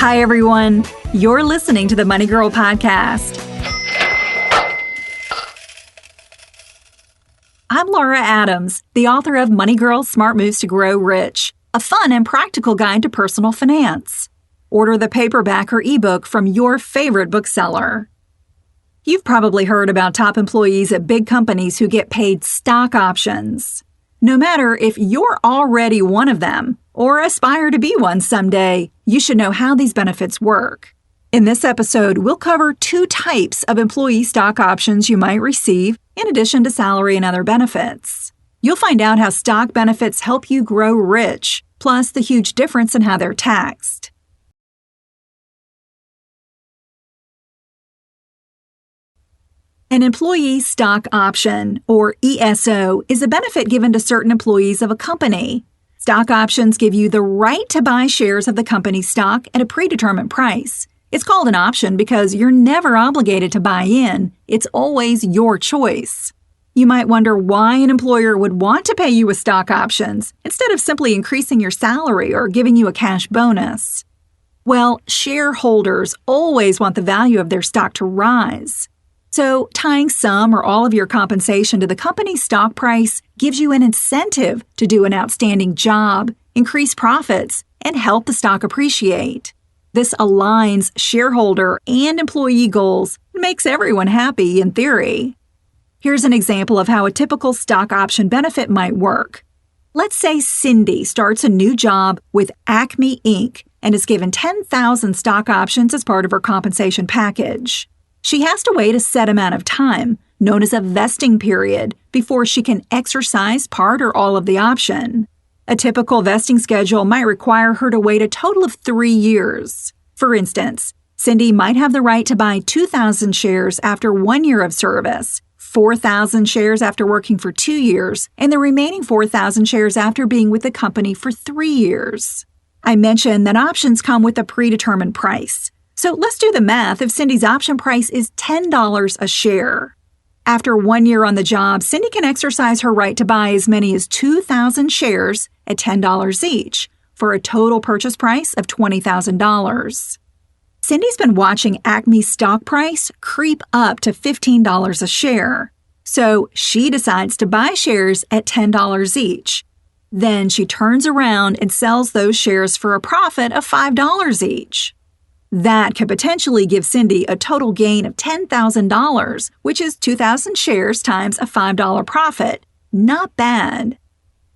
Hi, everyone. You're listening to the Money Girl Podcast. I'm Laura Adams, the author of Money Girl Smart Moves to Grow Rich, a fun and practical guide to personal finance. Order the paperback or ebook from your favorite bookseller. You've probably heard about top employees at big companies who get paid stock options. No matter if you're already one of them or aspire to be one someday, you should know how these benefits work. In this episode, we'll cover 2 types of employee stock options you might receive in addition to salary and other benefits. You'll find out how stock benefits help you grow rich, plus the huge difference in how they're taxed. An employee stock option, or ESO, is a benefit given to certain employees of a company. Stock options give you the right to buy shares of the company's stock at a predetermined price. It's called an option because you're never obligated to buy in. It's always your choice. You might wonder why an employer would want to pay you with stock options instead of simply increasing your salary or giving you a cash bonus. Well, shareholders always want the value of their stock to rise. So, tying some or all of your compensation to the company's stock price gives you an incentive to do an outstanding job, increase profits, and help the stock appreciate. This aligns shareholder and employee goals and makes everyone happy in theory. Here's an example of how a typical stock option benefit might work. Let's say Cindy starts a new job with Acme Inc. and is given 10,000 stock options as part of her compensation package. She has to wait a set amount of time, known as a vesting period, before she can exercise part or all of the option. A typical vesting schedule might require her to wait a total of 3 years. For instance, Cindy might have the right to buy 2,000 shares after 1 year of service, 4,000 shares after working for 2 years, and the remaining 4,000 shares after being with the company for 3 years. I mentioned that options come with a predetermined price. So let's do the math if Cindy's option price is $10 a share. After 1 year on the job, Cindy can exercise her right to buy as many as 2,000 shares at $10 each, for a total purchase price of $20,000. Cindy's been watching Acme's stock price creep up to $15 a share. So she decides to buy shares at $10 each. Then she turns around and sells those shares for a profit of $5 each. That could potentially give Cindy a total gain of $10,000, which is 2,000 shares times a $5 profit. Not bad.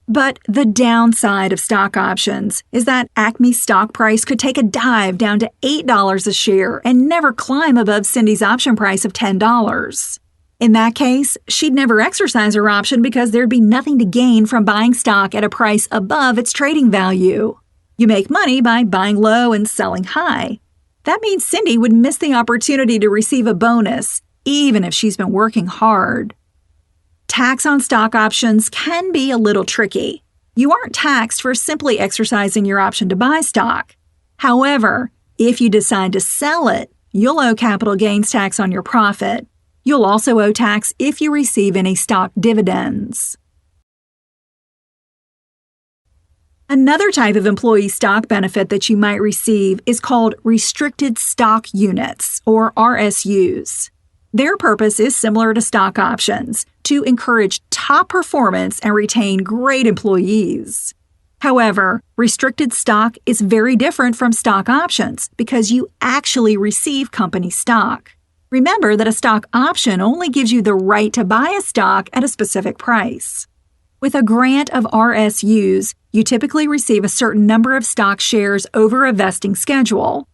But the downside of stock options is that Acme's stock price could take a dive down to $8 a share and never climb above Cindy's option price of $10. In that case, she'd never exercise her option because there'd be nothing to gain from buying stock at a price above its trading value. You make money by buying low and selling high. That means Cindy would miss the opportunity to receive a bonus, even if she's been working hard. Tax on stock options can be a little tricky. You aren't taxed for simply exercising your option to buy stock. However, if you decide to sell it, you'll owe capital gains tax on your profit. You'll also owe tax if you receive any stock dividends. Another type of employee stock benefit that you might receive is called restricted stock units, or RSUs. Their purpose is similar to stock options, to encourage top performance and retain great employees. However, restricted stock is very different from stock options because you actually receive company stock. Remember that a stock option only gives you the right to buy a stock at a specific price. With a grant of RSUs, you typically receive a certain number of stock shares over a vesting schedule.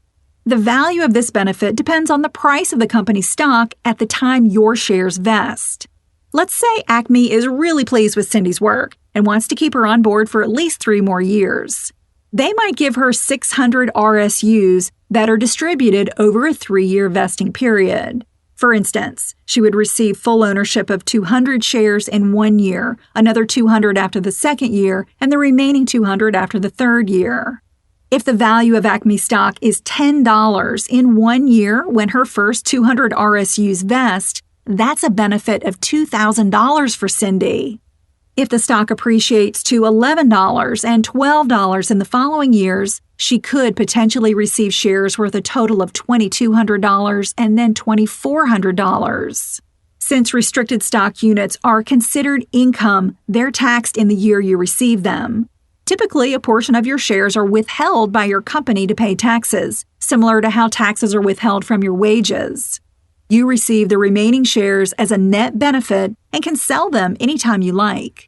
The value of this benefit depends on the price of the company's stock at the time your shares vest. Let's say Acme is really pleased with Cindy's work and wants to keep her on board for at least 3 more years. They might give her 600 RSUs that are distributed over a 3-year vesting period. For instance, she would receive full ownership of 200 shares in 1 year, another 200 after the 2nd year, and the remaining 200 after the 3rd year. If the value of Acme stock is $10 in 1 year when her first 200 RSUs vest, that's a benefit of $2,000 for Cindy. If the stock appreciates to $11 and $12 in the following years, she could potentially receive shares worth a total of $2,200 and then $2,400. Since restricted stock units are considered income, they're taxed in the year you receive them. Typically, a portion of your shares are withheld by your company to pay taxes, similar to how taxes are withheld from your wages. You receive the remaining shares as a net benefit and can sell them anytime you like.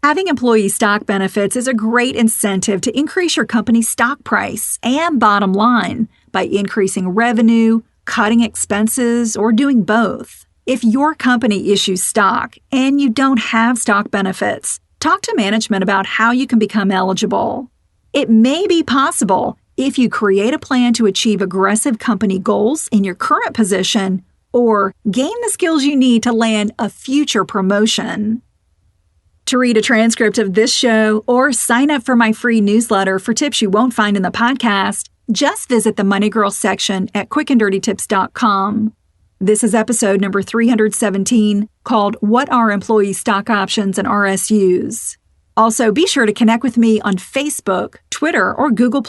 Having employee stock benefits is a great incentive to increase your company's stock price and bottom line by increasing revenue, cutting expenses, or doing both. If your company issues stock and you don't have stock benefits, talk to management about how you can become eligible. It may be possible if you create a plan to achieve aggressive company goals in your current position or gain the skills you need to land a future promotion. To read a transcript of this show or sign up for my free newsletter for tips you won't find in the podcast, just visit the Money Girl section at quickanddirtytips.com. This is episode number 317, called What Are Employee Stock Options and RSUs? Also, be sure to connect with me on Facebook, Twitter, or Google+.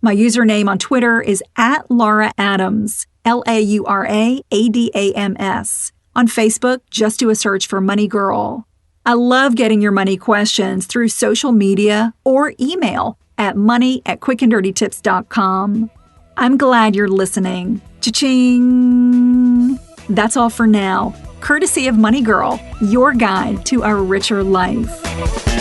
My username on Twitter is @LauraAdams, LauraAdams. On Facebook, just do a search for Money Girl. I love getting your money questions through social media or email at money@quickanddirtytips.com. I'm glad you're listening. Cha-ching! That's all for now. Courtesy of Money Girl, your guide to a richer life.